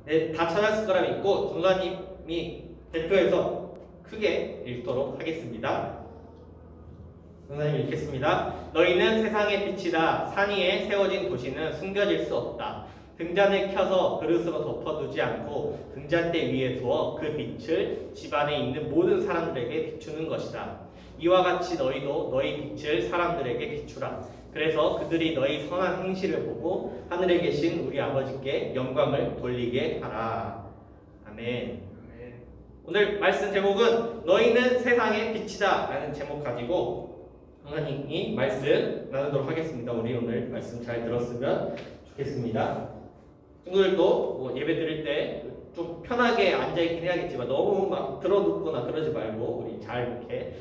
네, 다 찾았을 거라 믿고 전사님이 대표해서 크게 읽도록 하겠습니다. 전사님 읽겠습니다. 너희는 세상의 빛이다. 산 위에 세워진 도시는 숨겨질 수 없다. 등잔을 켜서 그릇으로 덮어두지 않고 등잔대 위에 두어 그 빛을 집안에 있는 모든 사람들에게 비추는 것이다. 이와 같이 너희도 너희 빛을 사람들에게 비추라. 그래서 그들이 너희 선한 행실을 보고 하늘에 계신 우리 아버지께 영광을 돌리게 하라. 아멘. 오늘 말씀 제목은 너희는 세상의 빛이다 라는 제목 가지고 하나님이 말씀 나누도록 하겠습니다. 우리 오늘 말씀 잘 들었으면 좋겠습니다. 친구들도 예배 드릴 때 좀 편하게 앉아있긴 해야겠지만 너무 막 들어눕거나 그러지 말고 우리 잘 이렇게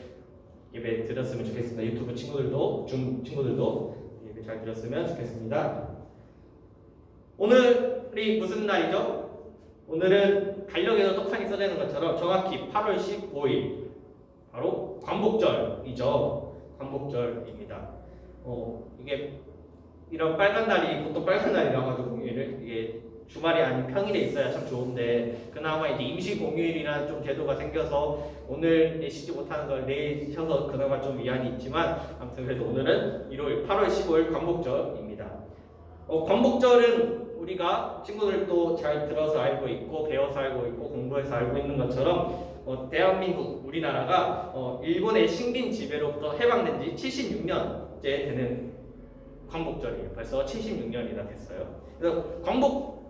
예배 드렸으면 좋겠습니다. 유튜브 친구들도, 줌 친구들도 예배 잘 드렸으면 좋겠습니다. 오늘이 무슨 날이죠? 오늘은 달력에도 똑같이 써져 있는 것처럼 정확히 8월 15일 바로 광복절이죠. 광복절입니다. 이게 이런 빨간 날이 보통 빨간 날이라 가지고 이게 주말이 아닌 평일에 있어야 참 좋은데 그나마 이제 임시 공휴일이라는 좀 제도가 생겨서 오늘 쉬지 못하는 걸 내일 쉬어서 그나마 좀 위안이 있지만 아무튼 그래도 오늘은 8월 15일 광복절입니다. 광복절은 우리가 친구들도 잘 들어서 알고 있고 배워서 알고 있고 공부해서 알고 있는 것처럼 대한민국 우리나라가 일본의 식민 지배로부터 해방된 지 76년째 되는 광복절이에요. 벌써 76년이나 됐어요. 그래서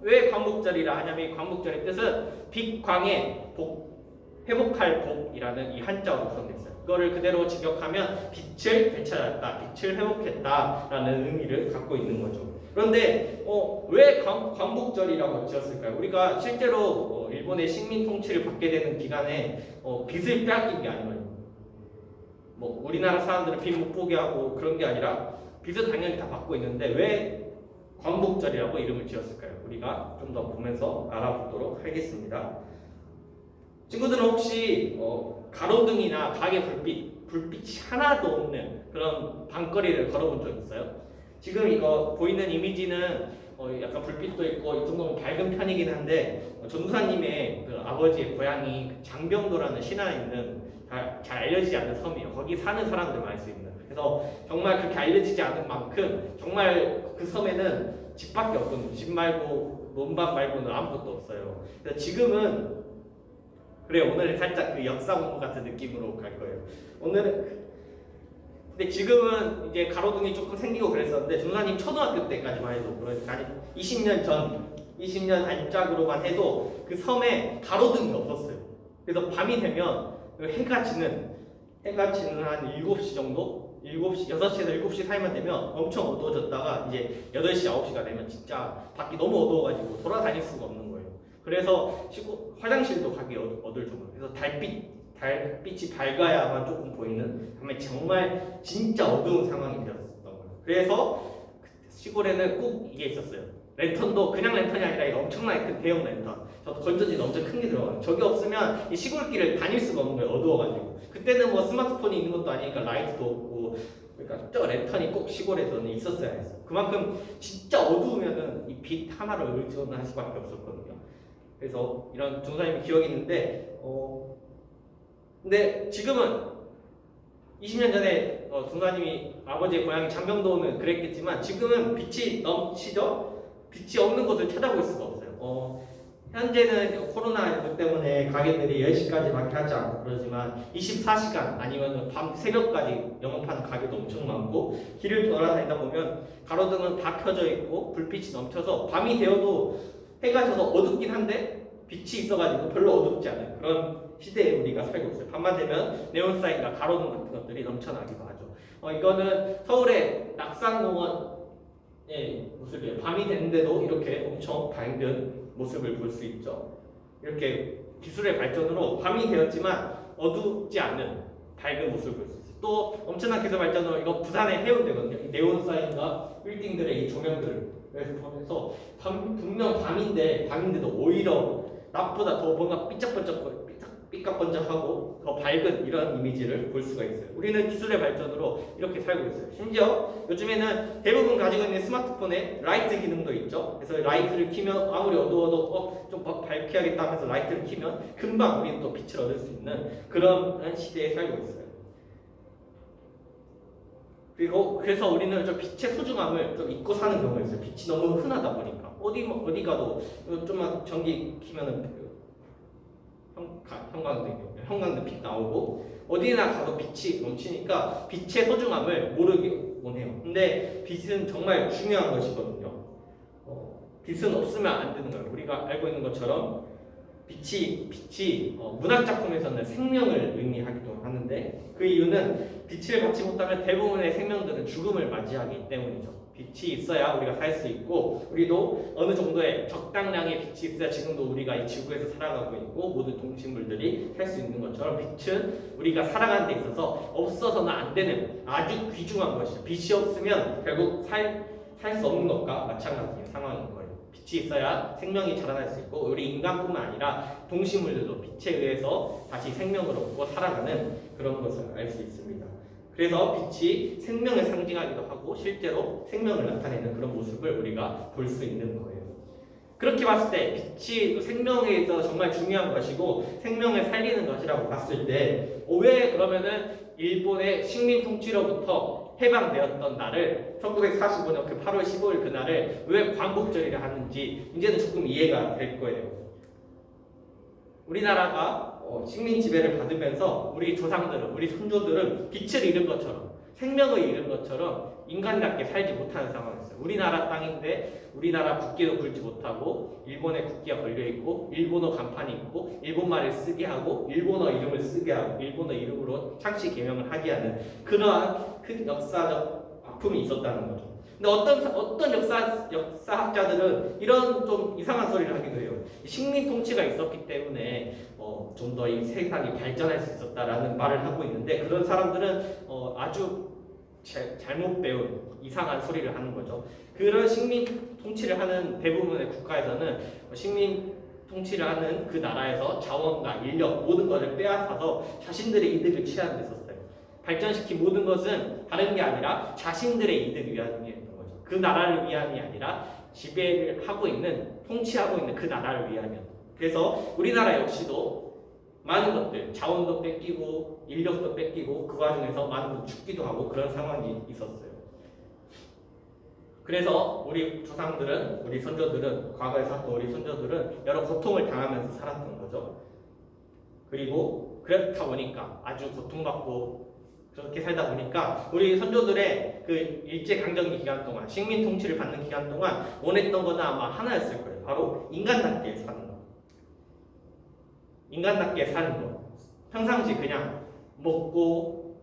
왜 광복절이라 하냐면 광복절의 뜻은 빛광의 복, 회복할 복이라는 이 한자어로 구성됐어요. 그거를 그대로 직역하면 빛을 되찾았다, 빛을 회복했다라는 의미를 갖고 있는 거죠. 그런데 왜 광복절이라고 지었을까요? 우리가 실제로 일본의 식민 통치를 받게 되는 기간에 빚을 빼앗긴 게 아니거든요. 우리나라 사람들은 빚 못 보게 하고 그런 게 아니라 빚은 당연히 다 받고 있는데 왜 광복절이라고 이름을 지었을까요? 우리가 좀 더 보면서 알아보도록 하겠습니다. 친구들은 혹시 가로등이나 가게 불빛이 하나도 없는 그런 밤거리를 걸어본 적 있어요? 지금 이거 보이는 이미지는 약간 불빛도 있고 이 정도면 밝은 편이긴 한데 전도사님의 그 아버지의 고향이 장병도라는 신안에 있는 잘 알려지지 않는 섬이에요. 거기 사는 사람들 많이 쓰입니다. 그래서 정말 그렇게 알려지지 않은 만큼 정말 그 섬에는 집밖에 없거든요. 집 말고 논밭 말고는 아무것도 없어요. 그래서 지금은 오늘은 살짝 그 역사 공부 같은 느낌으로 갈 거예요. 근데 지금은 이제 가로등이 조금 생기고 그랬었는데 전도사님 초등학교 때까지만 해도 그러니까 20년 안짝으로만 해도 그 섬에 가로등이 없었어요. 그래서 밤이 되면 해가 지는 한 7시 정도? 6시에서 7시 사이만 되면 엄청 어두워졌다가 이제 8시, 9시가 되면 진짜 밖이 너무 어두워가지고 돌아다닐 수가 없는 거예요. 그래서 화장실도 가기 어두울 정도. 그래서 달빛이 밝아야만 조금 보이는 밤에 정말 진짜 어두운 상황이 되었었던 거예요. 그래서 시골에는 꼭 이게 있었어요. 랜턴도 그냥 랜턴이 아니라 이거 엄청나게 큰 대형 랜턴. 저도 건전지 엄청 큰 게 들어가요. 저게 없으면 이 시골길을 다닐 수가 없는 거예요. 어두워가지고. 그때는 스마트폰이 있는 것도 아니니까 라이트도 없고 그러니까 저 랜턴이 꼭 시골에서는 있었어야 했어요. 그만큼 진짜 어두우면은 이 빛 하나를 의존할 수밖에 없었거든요. 그래서 이런 전도사님이 기억이 있는데 근데 지금은 20년 전에 전도사님이 아버지의 고향이 장병도는 그랬겠지만 지금은 빛이 넘치죠? 빛이 없는 곳을 찾아볼 수가 없어요. 현재는 코로나 때문에 가게들이 10시까지밖에 하지 않고 그러지만 24시간 아니면 밤 새벽까지 영업하는 가게도 엄청 많고 길을 돌아다니다 보면 가로등은 다 켜져 있고 불빛이 넘쳐서 밤이 되어도 해가 져서 어둡긴 한데 빛이 있어가지고 별로 어둡지 않은 그런 시대에 우리가 살고 있어요. 밤만 되면 네온사인과 가로등 같은 것들이 넘쳐나기도 하죠. 이거는 서울의 낙산공원의 모습이에요. 밤이 됐는데도 이렇게 엄청 밝은 모습을 볼 수 있죠. 이렇게 기술의 발전으로 밤이 되었지만 어둡지 않은 밝은 모습을 볼 수 있어요. 또 엄청난 기술 발전으로 이거 부산의 해운대거든요. 네온사인과 빌딩들의 이 조명들을 보면서 분명 밤인데도 오히려 낮보다 더 뭔가 삐쩍삐쩍 삐까번쩍하고 더 밝은 이런 이미지를 볼 수가 있어요. 우리는 기술의 발전으로 이렇게 살고 있어요. 심지어 요즘에는 대부분 가지고 있는 스마트폰에 라이트 기능도 있죠. 그래서 라이트를 켜면 아무리 어두워도 좀 밝게 하겠다 하면서 라이트를 켜면 금방 우리는 또 빛을 얻을 수 있는 그런 시대에 살고 있어요. 그리고 그래서 우리는 좀 빛의 소중함을 좀 잊고 사는 경우가 있어요. 빛이 너무 흔하다 보니까 어디 가도 좀만 전기 켜면은 형광등 빛 나오고 어디나 가도 빛이 넘치니까 빛의 소중함을 모르곤 해요. 근데 빛은 정말 중요한 것이거든요. 빛은 없으면 안 되는 거예요. 우리가 알고 있는 것처럼 빛이 문학 작품에서는 생명을 의미하기도 하는데 그 이유는 빛을 받지 못하면 대부분의 생명들은 죽음을 맞이하기 때문이죠. 빛이 있어야 우리가 살 수 있고 우리도 어느 정도의 적당량의 빛이 있어야 지금도 우리가 이 지구에서 살아가고 있고 모든 동식물들이 살 수 있는 것처럼 빛은 우리가 살아가는 데 있어서 없어서는 안 되는 아주 귀중한 것이죠. 빛이 없으면 결국 살 수 없는 것과 마찬가지 상황인 거예요. 빛이 있어야 생명이 자라날 수 있고 우리 인간뿐만 아니라 동식물들도 빛에 의해서 다시 생명을 얻고 살아가는 그런 것을 알 수 있습니다. 그래서 빛이 생명을 상징하기도 하고 실제로 생명을 나타내는 그런 모습을 우리가 볼 수 있는 거예요. 그렇게 봤을 때 빛이 생명에 있어서 정말 중요한 것이고 생명을 살리는 것이라고 봤을 때 왜 그러면은 일본의 식민 통치로부터 해방되었던 날을 1945년 그 8월 15일 그날을 왜 광복절이라 하는지 이제는 조금 이해가 될 거예요. 우리나라가 식민 지배를 받으면서 우리 조상들은 우리 선조들은 빛을 잃은 것처럼 생명을 잃은 것처럼 인간답게 살지 못하는 상황이었어요. 우리나라 땅인데 우리나라 국기도 굴지 못하고 일본의 국기가 걸려있고 일본어 간판이 있고 일본말을 쓰게 하고 일본어 이름을 쓰게 하고 일본어 이름으로 창씨 개명을 하게 하는 그러한 큰 역사적 아픔이 있었다는 거죠. 근데 어떤 역사학자들은 이런 좀 이상한 소리를 하기도 해요. 식민 통치가 있었기 때문에 좀 더 이 세상이 발전할 수 있었다라는 말을 하고 있는데 그런 사람들은 아주 잘못 배운 이상한 소리를 하는 거죠. 그런 식민 통치를 하는 대부분의 국가에서는 식민 통치를 하는 그 나라에서 자원과 인력 모든 것을 빼앗아서 자신들의 이득을 취하는 데 썼어요. 발전시킨 모든 것은 다른 게 아니라 자신들의 이득을 위함이었던 거죠. 그 나라를 위함이 아니라 지배를 하고 있는 통치하고 있는 그 나라를 위함이었던 거죠. 그래서 우리나라 역시도 많은 것들, 자원도 뺏기고 인력도 뺏기고 그 과정에서 많은 분 죽기도 하고 그런 상황이 있었어요. 그래서 우리 조상들은, 우리 선조들은, 과거에 살았던 우리 선조들은 여러 고통을 당하면서 살았던 거죠. 그리고 그렇다 보니까 아주 고통받고 그렇게 살다 보니까 우리 선조들의 그 일제강점기 기간 동안 식민 통치를 받는 기간 동안 원했던 거는 아마 하나였을 거예요. 바로 인간답게 사는 거. 인간답게 사는 거. 평상시 그냥 먹고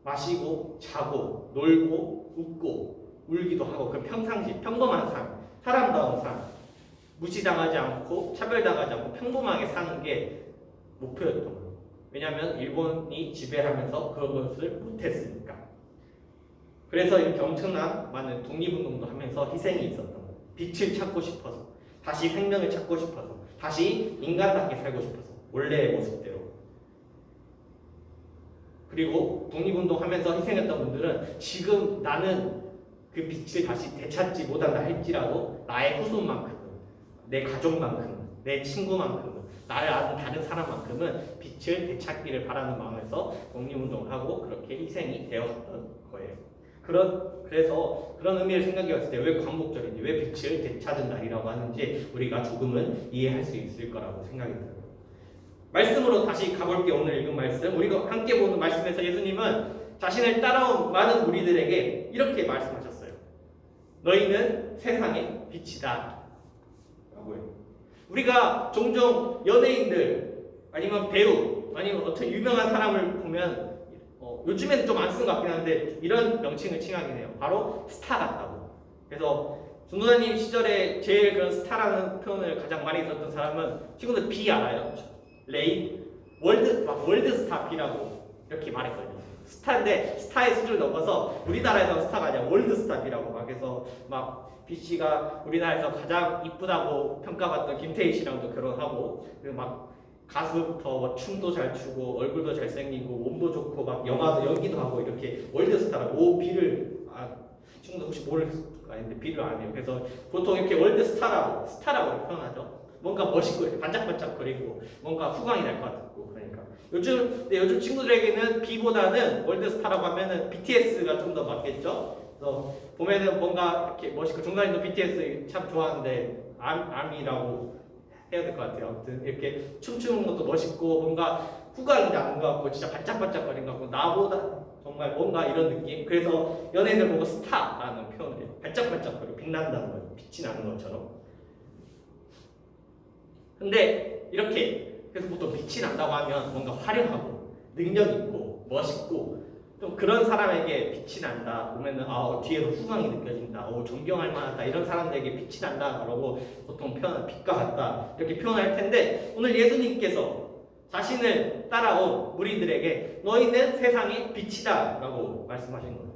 마시고 자고 놀고 웃고 울기도 하고 그 평상시 평범한 삶, 사람다운 삶, 무시당하지 않고 차별당하지 않고 평범하게 사는 게 목표였던 거예요. 왜냐하면 일본이 지배하면서 그것을 못했으니까. 그래서 이렇게 엄청난 많은 독립운동도 하면서 희생이 있었던 거예요. 빛을 찾고 싶어서, 다시 생명을 찾고 싶어서, 다시 인간답게 살고 싶어서, 원래의 모습대로. 그리고 독립운동하면서 희생했던 분들은 지금 나는 그 빛을 다시 되찾지 못한다 할지라도 나의 후손만큼은, 내 가족만큼은, 내 친구만큼은, 나를 아는 다른 사람만큼은 빛을 되찾기를 바라는 마음에서 독립운동을 하고 그렇게 희생이 되었던 거예요. 그래서 그런 의미를 생각해 봤을 때 왜 광복절인지, 왜 빛을 되찾은 날이라고 하는지 우리가 조금은 이해할 수 있을 거라고 생각이 들어요. 말씀으로 다시 가볼게요. 오늘 읽은 말씀. 우리가 함께 보는 말씀에서 예수님은 자신을 따라온 많은 무리들에게 이렇게 말씀하셨어요. 너희는 세상의 빛이다. 라고요. 우리가 종종 연예인들 아니면 배우 아니면 어떤 유명한 사람을 보면 요즘에는 좀 안 쓴 것 같긴 한데 이런 명칭을 칭하긴 해요. 바로 스타 같다고. 그래서 전도사님 시절에 제일 그런 스타라는 표현을 가장 많이 들었던 사람은 친구들 B 알아요? 레이 월드스타 B라고 이렇게 말했거든요. 스타인데 스타의 수준을 넘어서 우리나라에서 스타가 아니라 월드스타 B라고 막 해서 막 B씨가 우리나라에서 가장 이쁘다고 평가받던 김태희 씨랑도 결혼하고 그리고 막 가수부터 뭐 춤도 잘 추고 얼굴도 잘생기고 몸도 좋고 막 영화도 연기도 하고 이렇게 월드스타라고 비를 친구들 혹시 모를 수가 있는데 비를 안 해요. 그래서 보통 이렇게 월드스타라고 스타라고 표현하죠. 뭔가 멋있고 이렇게 반짝반짝거리고 뭔가 후광이 날 것 같고 그러니까 요즘 친구들에게는 비보다는 월드스타라고 하면은 BTS가 좀 더 맞겠죠. 그래서 보면은 뭔가 이렇게 멋있고 종단이도 BTS 참 좋아하는데 아미라고 해야 될 것 같아요. 아무튼 이렇게 춤추는 것도 멋있고 뭔가 후광이 나는 것 같고 진짜 반짝반짝거리는 것 같고 나보다 정말 뭔가 이런 느낌. 그래서 연예인을 보고 스타라는 표현을 해요. 반짝반짝거리고 빛난다는 거예요. 빛이 나는 것처럼. 근데 이렇게 그래서 보통 빛이 난다고 하면 뭔가 화려하고 능력 있고 멋있고 좀 그런 사람에게 빛이 난다 보면은 뒤에서 후광이 느껴진다, 존경할 만하다 이런 사람들에게 빛이 난다 그러고 보통 표현은 빛과 같다 이렇게 표현할 텐데 오늘 예수님께서 자신을 따라온 무리들에게 너희는 세상의 빛이다 라고 말씀하신 거예요.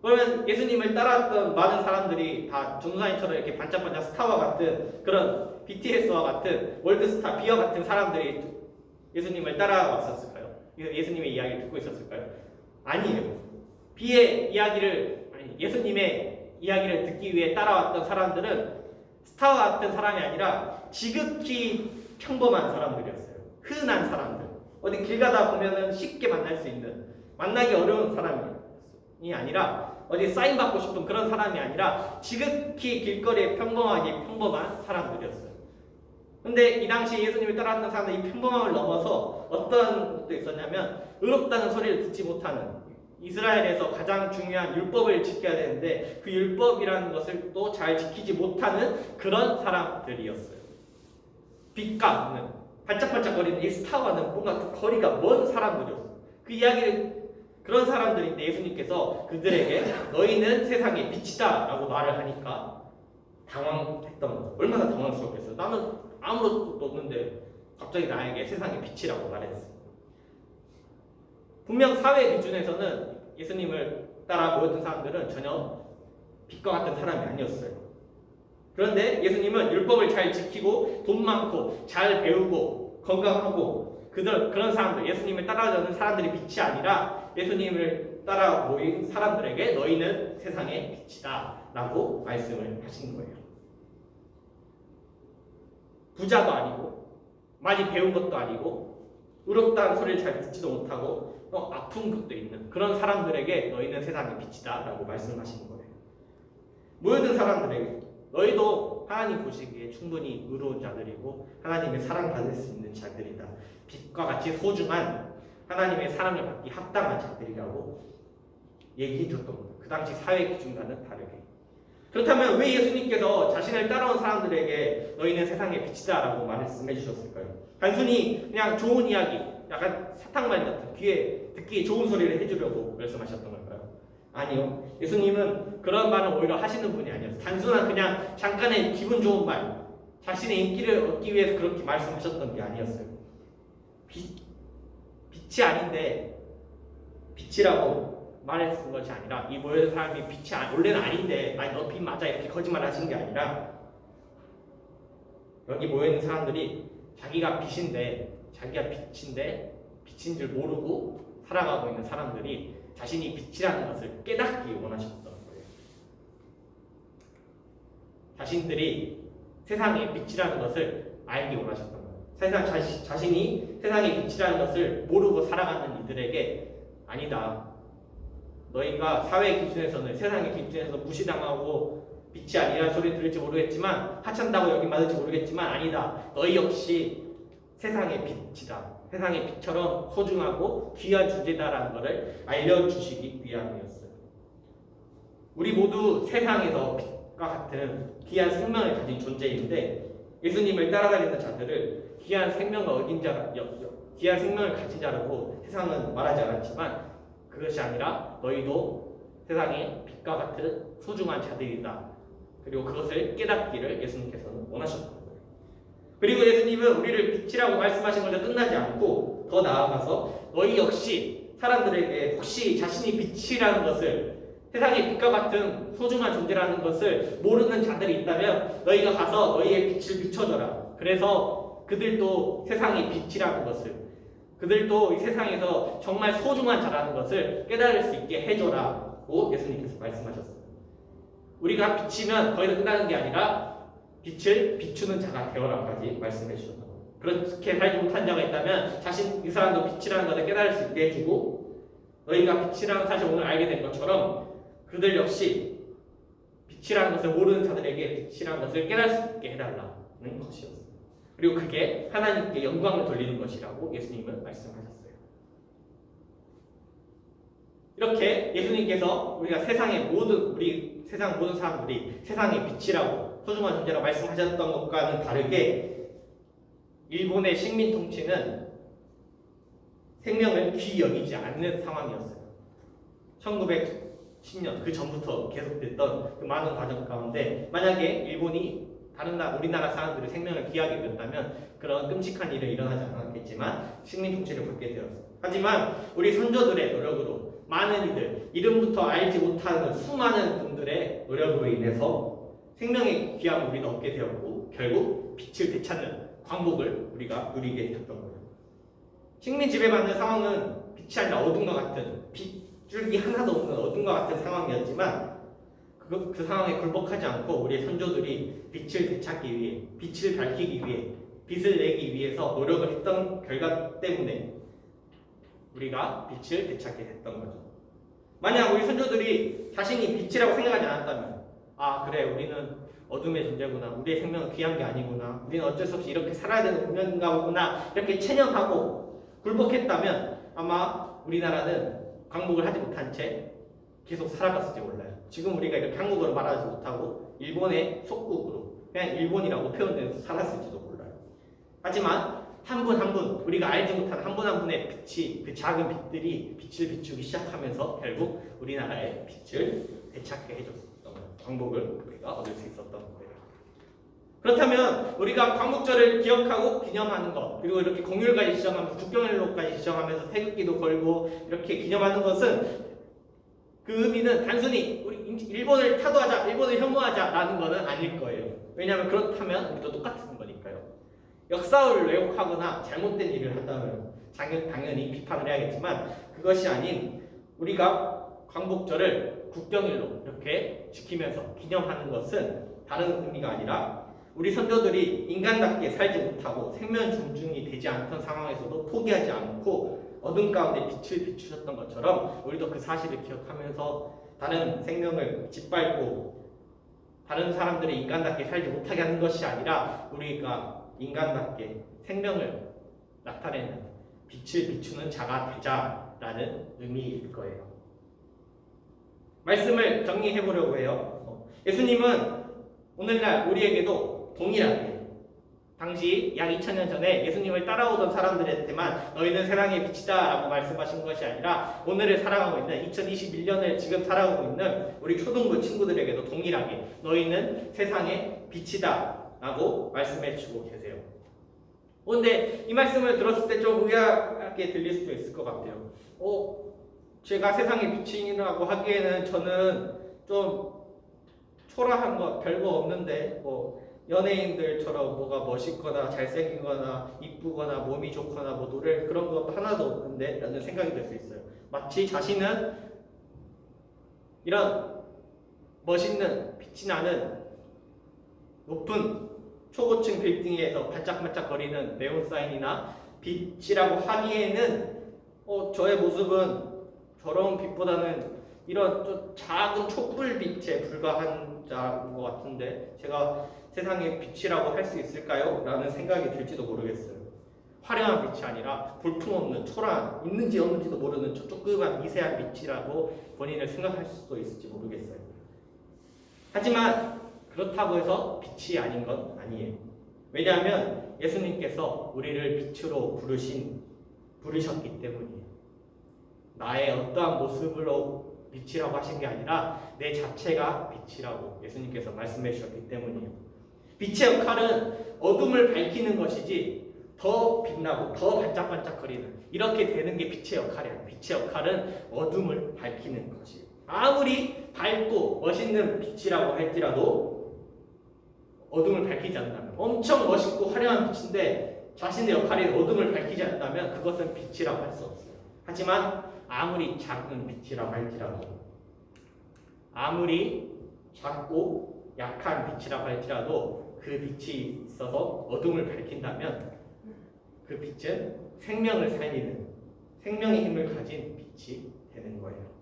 그러면 예수님을 따라왔던 많은 사람들이 다 전도사님처럼 이렇게 반짝반짝 스타와 같은 그런 BTS와 같은 월드스타 B와 같은 사람들이 예수님을 따라왔었을까요? 예수님의 이야기를 듣고 있었을까요? 아니에요. B의 이야기를 예수님의 이야기를 듣기 위해 따라왔던 사람들은 스타와 같은 사람이 아니라 지극히 평범한 사람들이었어요. 흔한 사람들. 어디 길 가다 보면은 쉽게 만날 수 있는 만나기 어려운 사람이 아니라 어디 사인 받고 싶은 그런 사람이 아니라 지극히 길거리에 평범한 사람들이었어요. 근데 이 당시 예수님을 따라왔던 사람들이 이 평범함을 넘어서 어떤 것도 있었냐면 의롭다는 소리를 듣지 못하는 이스라엘에서 가장 중요한 율법을 지켜야 되는데 그 율법이라는 것을 또 잘 지키지 못하는 그런 사람들이었어요. 빛과 없는 반짝반짝거리는 이 스타와는 뭔가 그 거리가 먼 사람들이었어요. 그 이야기를 그런 사람들인데 예수님께서 그들에게 너희는 세상의 빛이다 라고 말을 하니까 당황했던 거예요. 얼마나 당황스럽겠어요. 나는 아무것도 없는데 갑자기 나에게 세상의 빛이라고 말했어요. 분명 사회 기준에서는 예수님을 따라 모였던 사람들은 전혀 빛과 같은 사람이 아니었어요. 그런데 예수님은 율법을 잘 지키고 돈 많고 잘 배우고 건강하고 그런 사람들, 예수님을 따라오는 사람들이 빛이 아니라 예수님을 따라 모인 사람들에게 너희는 세상의 빛이다 라고 말씀을 하신 거예요. 부자도 아니고 많이 배운 것도 아니고 의롭다는 소리를 잘 듣지도 못하고 아픈 것도 있는 그런 사람들에게 너희는 세상의 빛이다 라고 말씀하시는 거예요. 모여든 사람들에게 너희도 하나님 보시기에 충분히 의로운 자들이고 하나님의 사랑받을 수 있는 자들이다. 빛과 같이 소중한 하나님의 사랑을 받기 합당한 자들이라고 얘기해 줬던 겁니다. 그 당시 사회 기준과는 다르게. 그렇다면 왜 예수님께서 자신을 따라온 사람들에게 너희는 세상의 빛이다 라고 말씀해 주셨을까요? 단순히 그냥 좋은 이야기, 약간 사탕말 같은 귀에 듣기 좋은 소리를 해주려고 말씀하셨던 걸까요? 아니요. 예수님은 그런 말을 오히려 하시는 분이 아니었어요. 단순한 그냥 잠깐의 기분 좋은 말, 자신의 인기를 얻기 위해서 그렇게 말씀하셨던 게 아니었어요. 빛이 아닌데 빛이라고 말했던 것이 아니라 이 모여든 사람이 빛이 원래는 아닌데 아니 너 빛 맞아 이렇게 거짓말 하신 게 아니라 여기 모여있는 사람들이 자기가 빛인데 자기가 빛인데 빛인 줄 모르고 살아가고 있는 사람들이 자신이 빛이라는 것을 깨닫기 원하셨던 거예요. 자신들이 세상의 빛이라는 것을 알기 원하셨던 거예요. 자신이 세상의 빛이라는 것을 모르고 살아가는 이들에게 아니다. 너희가 사회 기준에서는 세상의 기준에서 무시당하고 빛이 아니라는 소리 들을지 모르겠지만 하찮다고 여기 맞을지 모르겠지만 아니다. 너희 역시 세상의 빛이다. 세상의 빛처럼 소중하고 귀한 존재다라는 것을 알려주시기 위함이었어요. 우리 모두 세상에서 빛과 같은 귀한 생명을 가진 존재인데 예수님을 따라다니는 자들을 귀한 생명을 귀한 생명을 가진 자라고 세상은 말하지 않았지만 그것이 아니라 너희도 세상의 빛과 같은 소중한 자들이다. 그리고 그것을 깨닫기를 예수님께서는 원하셨던 거예요. 그리고 예수님은 우리를 빛이라고 말씀하신 것에 끝나지 않고 더 나아가서 너희 역시 사람들에게 혹시 자신이 빛이라는 것을 세상의 빛과 같은 소중한 존재라는 것을 모르는 자들이 있다면 너희가 가서 너희의 빛을 비춰줘라. 그래서 그들도 세상의 빛이라는 것을, 그들도 이 세상에서 정말 소중한 자라는 것을 깨달을 수 있게 해줘라고 예수님께서 말씀하셨어요. 우리가 비치면 거기서 끝나는 게 아니라 빛을 비추는 자가 되어라까지 말씀해 주셨다고. 그렇게 살지 못한 자가 있다면 이 사람도 빛이라는 것을 깨달을 수 있게 해주고, 너희가 빛이라는 사실 오늘 알게 된 것처럼 그들 역시 빛이라는 것을 모르는 자들에게 빛이라는 것을 깨달을 수 있게 해달라는 것이었어요. 그리고 그게 하나님께 영광을 돌리는 것이라고 예수님은 말씀하셨어요. 이렇게 예수님께서 우리 세상 모든 사람들이 세상의 빛이라고 소중한 존재라고 말씀하셨던 것과는 다르게 일본의 식민 통치는 생명을 귀히 여기지 않는 상황이었어요. 1910년 그 전부터 계속됐던 그 많은 과정 가운데 만약에 일본이 우리나라 사람들의 생명을 귀하게 여겼다면 그런 끔찍한 일은 일어나지 않았겠지만 식민 통치를 받게 되었어요. 하지만 우리 선조들의 노력으로 많은 이들, 이름부터 알지 못하는 수많은 분들의 노력으로 인해서 생명의 귀함을 우리가 얻게 되었고 결국 빛을 되찾는 광복을 우리가 누리게 되었던 거예요. 식민 지배받는 상황은 빛이 아니라 어둠과 같은, 빛줄기 하나도 없는 어둠과 같은 상황이었지만 그 상황에 굴복하지 않고 우리의 선조들이 빛을 되찾기 위해, 빛을 밝히기 위해, 빛을 내기 위해서 노력을 했던 결과 때문에 우리가 빛을 되찾게 됐던 거죠. 만약 우리 선조들이 자신이 빛이라고 생각하지 않았다면, 아 그래 우리는 어둠의 존재구나, 우리의 생명은 귀한 게 아니구나, 우리는 어쩔 수 없이 이렇게 살아야 되는 운명인가 보구나 이렇게 체념하고 굴복했다면 아마 우리나라는 광복을 하지 못한 채 계속 살아갔을지 몰라요. 지금 우리가 이렇게 한국어로 말하지 못하고 일본의 속국으로 그냥 일본이라고 표현돼서 살았을지도 몰라요. 하지만 한 분 한 분, 우리가 알지 못한 한 분 한 분의 빛이, 그 작은 빛들이 빛을 비추기 시작하면서 결국 우리나라의 빛을 되찾게 해줬었던 거예요. 광복을 우리가 얻을 수 있었던 거예요. 그렇다면 우리가 광복절을 기억하고 기념하는 것, 그리고 이렇게 공휴일까지 지정하면서 국경일로까지 지정하면서 태극기도 걸고 이렇게 기념하는 것은 그 의미는 단순히 우리 일본을 타도하자, 일본을 혐오하자라는 것은 아닐 거예요. 왜냐하면 그렇다면 우리도 똑같은 거니까요. 역사를 왜곡하거나 잘못된 일을 한다면 당연히 비판을 해야겠지만 그것이 아닌 우리가 광복절을 국경일로 이렇게 지키면서 기념하는 것은 다른 의미가 아니라 우리 선조들이 인간답게 살지 못하고 생명 존중이 되지 않던 상황에서도 포기하지 않고 어둠 가운데 빛을 비추셨던 것처럼 우리도 그 사실을 기억하면서 다른 생명을 짓밟고 다른 사람들이 인간답게 살지 못하게 하는 것이 아니라 우리가 인간답게 생명을 나타내는 빛을 비추는 자가 되자라는 의미일 거예요. 말씀을 정리해 보려고 해요. 예수님은 오늘날 우리에게도 동일하게 당시 약 2000년 전에 예수님을 따라오던 사람들한테만 너희는 세상의 빛이다 라고 말씀하신 것이 아니라 오늘을 살아가고 있는 2021년을 지금 살아가고 있는 우리 초등부 친구들에게도 동일하게 너희는 세상의 빛이다 라고 말씀해 주고 계세요. 그런데 이 말씀을 들었을 때 좀 의아하게 들릴 수도 있을 것 같아요. 제가 세상의 빛이라고 하기에는 저는 좀 초라한 거 별거 없는데 뭐 연예인들처럼 뭐가 멋있거나 잘생기거나 이쁘거나 몸이 좋거나 뭐 노래 그런 것도 하나도 없는데 라는 생각이 들 수 있어요. 마치 자신은 이런 멋있는 빛이 나는 높은 초고층 빌딩에서 반짝반짝 거리는 네온사인이나 빛이라고 하기에는 저의 모습은 저런 빛보다는 이런 좀 작은 촛불빛에 불과한 자인 것 같은데 제가 세상의 빛이라고 할 수 있을까요? 라는 생각이 들지도 모르겠어요. 화려한 빛이 아니라 볼품없는 초라한, 있는지 없는지도 모르는 저 조그만 미세한 빛이라고 본인을 생각할 수도 있을지 모르겠어요. 하지만 그렇다고 해서 빛이 아닌 건 아니에요. 왜냐하면 예수님께서 우리를 빛으로 부르셨기 때문이에요. 나의 어떠한 모습으로 빛이라고 하신 게 아니라 내 자체가 빛이라고 예수님께서 말씀해 주셨기 때문이에요. 빛의 역할은 어둠을 밝히는 것이지 더 빛나고 더 반짝반짝거리는 이렇게 되는 게 빛의 역할이 아니에요. 빛의 역할은 어둠을 밝히는 것이에요. 아무리 밝고 멋있는 빛이라고 할지라도 어둠을 밝히지 않는다면, 엄청 멋있고 화려한 빛인데 자신의 역할인 어둠을 밝히지 않는다면 그것은 빛이라고 할 수 없어요. 하지만 아무리 작은 빛이라고 할지라도, 아무리 작고 약한 빛이라고 할지라도 그 빛이 있어서 어둠을 밝힌다면 그 빛은 생명을 살리는, 생명의 힘을 가진 빛이 되는 거예요.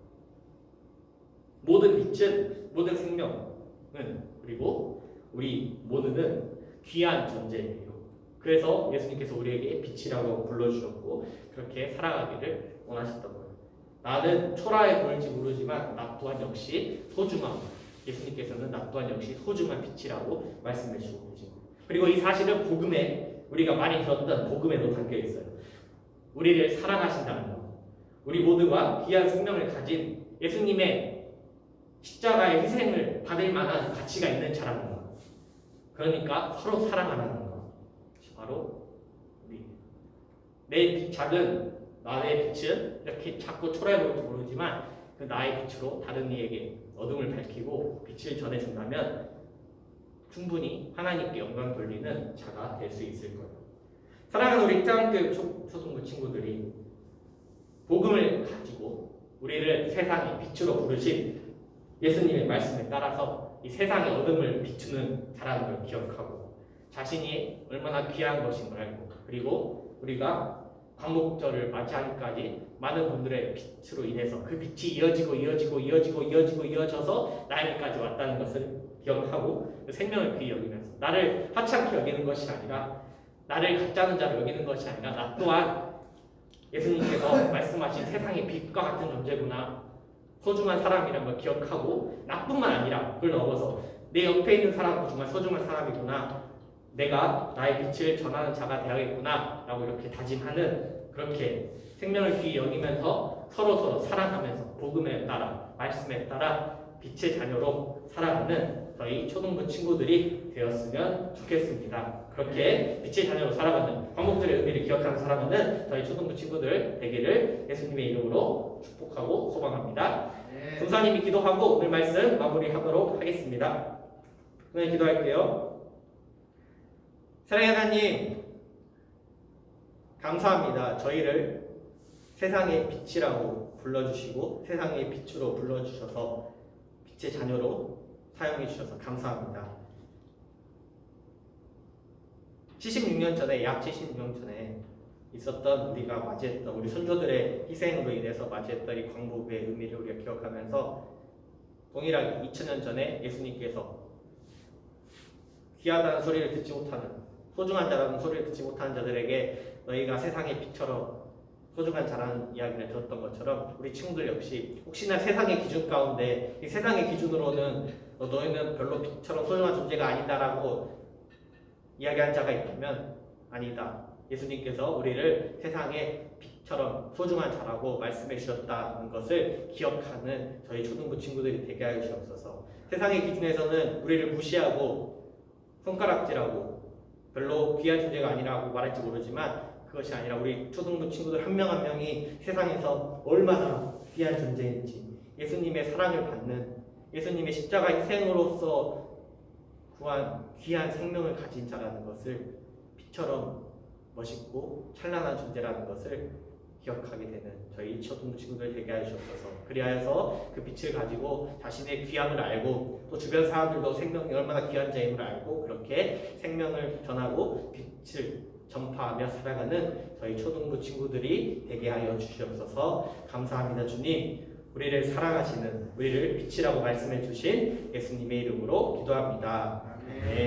모든 빛은, 모든 생명은, 그리고 우리 모두는 귀한 존재예요. 그래서 예수님께서 우리에게 빛이라고 불러주셨고 그렇게 살아가기를 원하셨던 거예요. 나는 초라해 보일지 모르지만 나 또한 역시 소중함. 예수님께서는 나 또한 역시 소중한 빛이라고 말씀해 주시고 계신 거예요. 그리고 이 사실은 복음에, 우리가 많이 들었던 복음에도 담겨 있어요. 우리를 사랑하신다는 것, 우리 모두가 귀한 생명을 가진 예수님의 십자가의 희생을 받을 만한 가치가 있는 자라는 것. 그러니까 서로 사랑하라는 것. 바로 우리 내 작은 나의 빛은 이렇게 작고 초라해 보일지 모르지만 그 나의 빛으로 다른 이에게 어둠을 밝히고 빛을 전해준다면 충분히 하나님께 영광 돌리는 자가 될 수 있을 거예요. 사랑하는 우리 태양교육 초등부 친구들이 복음을 가지고 우리를 세상의 빛으로 부르신 예수님의 말씀에 따라서 이 세상의 어둠을 비추는 자라는 걸 기억하고 자신이 얼마나 귀한 것인 걸 알고, 그리고 우리가 광복절을 맞이하기까지 많은 분들의 빛으로 인해서 그 빛이 이어져서 나에게까지 왔다는 것을 기억하고 생명을 귀히 여기면서 나를 하찮게 여기는 것이 아니라, 나를 가짜는 자로 여기는 것이 아니라 나 또한 예수님께서 말씀하신 세상의 빛과 같은 존재구나, 소중한 사람이라는 걸 기억하고 나뿐만 아니라 그걸 넘어서 내 옆에 있는 사람도 정말 소중한 사람이구나, 내가 나의 빛을 전하는 자가 되어야겠구나 라고 이렇게 다짐하는, 그렇게 생명을 귀히 여기면서 서로 사랑하면서 복음에 따라, 말씀에 따라 빛의 자녀로 살아가는 저희 초등부 친구들이 되었으면 좋겠습니다. 그렇게 빛의 자녀로 살아가는, 광복절의 의미를 기억하는 살아가는 저희 초등부 친구들 되기를 예수님의 이름으로 축복하고 소망합니다. 전사님이 기도하고 오늘 말씀 마무리하도록 하겠습니다. 오늘 기도할게요. 사랑의 하나님, 감사합니다. 저희를 세상의 빛이라고 불러주시고 세상의 빛으로 불러주셔서 빛의 자녀로 사용해 주셔서 감사합니다. 76년 전에, 약 76년 전에 있었던 우리가 맞이했던 우리 선조들의 희생으로 인해서 맞이했던 이 광복의 의미를 우리가 기억하면서 동일하게 2000년 전에 예수님께서 귀하다는 소리를 듣지 못하는, 소중한 자라는 소리를 듣지 못하는 자들에게 너희가 세상의 빛처럼 소중한 자라는 이야기를 들었던 것처럼 우리 친구들 역시 혹시나 세상의 기준 가운데 이 세상의 기준으로는 너희는 별로 빛처럼 소중한 존재가 아니다라고 이야기한 자가 있다면 아니다. 예수님께서 우리를 세상의 빛처럼 소중한 자라고 말씀해 주셨다는 것을 기억하는 저희 초등부 친구들이 되게 하여 주옵소서. 세상의 기준에서는 우리를 무시하고 손가락질하고 별로 귀한 존재가 아니라고 말할지 모르지만 그것이 아니라 우리 초등부 친구들 한 명 한 명이 세상에서 얼마나 귀한 존재인지, 예수님의 사랑을 받는, 예수님의 십자가 희생으로서 구한 귀한 생명을 가진 자라는 것을, 빛처럼 멋있고 찬란한 존재라는 것을 기억하게 되는 저희 초등부 친구들 되게 하시옵소서. 그리하여서 그 빛을 가지고 자신의 귀함을 알고 또 주변 사람들도 생명이 얼마나 귀한 자임을 알고 그렇게 생명을 전하고 빛을 전파하며 살아가는 저희 초등부 친구들이 되게 하여 주시옵소서. 감사합니다. 주님, 우리를 사랑하시는, 우리를 빛이라고 말씀해 주신 예수님의 이름으로 기도합니다. 네.